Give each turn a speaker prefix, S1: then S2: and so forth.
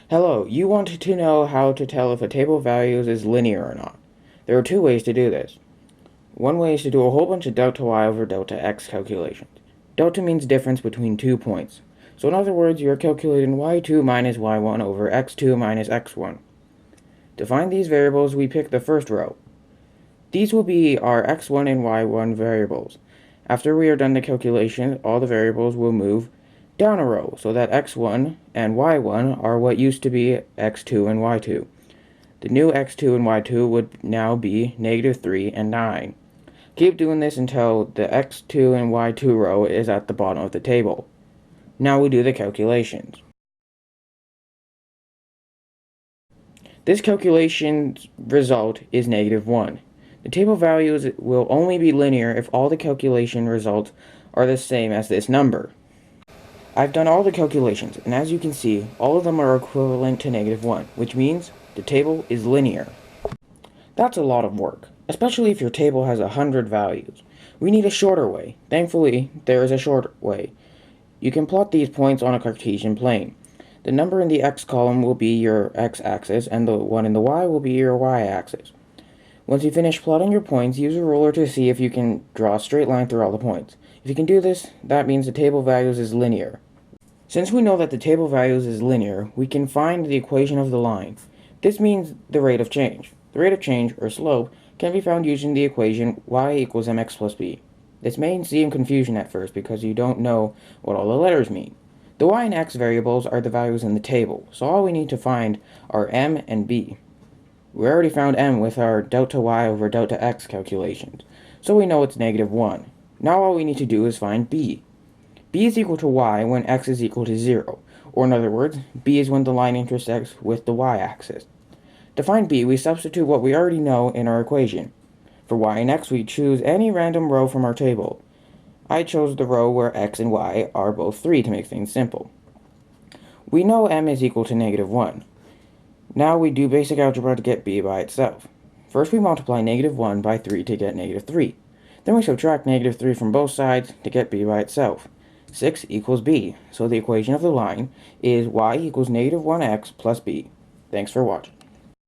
S1: Hello, you wanted to know how to tell if a table of values is linear or not. There are two ways to do this. One way is to do a whole bunch of delta y over delta x calculations. Delta means difference between 2 points. So in other words, you're calculating y2 minus y1 over x2 minus x1. To find these variables, we pick the first row. These will be our x1 and y1 variables. After we are done the calculation, all the variables will move down a row so that x1 and y1 are what used to be x2 and y2. The new x2 and y2 would now be -3 and 9. Keep doing this until the x2 and y2 row is at the bottom of the table. Now we do the calculations. This calculation's result is -1. The table values will only be linear if all the calculation results are the same as this number. I've done all the calculations, and as you can see, all of them are equivalent to -1, which means the table is linear. That's a lot of work, especially if your table has 100 values. We need a shorter way. Thankfully, there is a short way. You can plot these points on a Cartesian plane. The number in the x column will be your x-axis, and the one in the y will be your y-axis. Once you finish plotting your points, use a ruler to see if you can draw a straight line through all the points. If you can do this, that means the table values is linear. Since we know that the table values is linear, we can find the equation of the line. This means the rate of change. The rate of change, or slope, can be found using the equation y equals mx plus b. This may seem confusion at first because you don't know what all the letters mean. The y and x variables are the values in the table, so all we need to find are m and b. We already found m with our delta y over delta x calculations, so we know it's -1. Now all we need to do is find b. B is equal to y when x is equal to 0, or in other words, b is when the line intersects with the y-axis. To find b, we substitute what we already know in our equation. For y and x, we choose any random row from our table. I chose the row where x and y are both 3 to make things simple. We know m is equal to -1. Now we do basic algebra to get b by itself. First we multiply -1 by 3 to get -3. Then we subtract -3 from both sides to get b by itself. 6 equals b, so the equation of the line is y equals -1x plus b. Thanks for watching.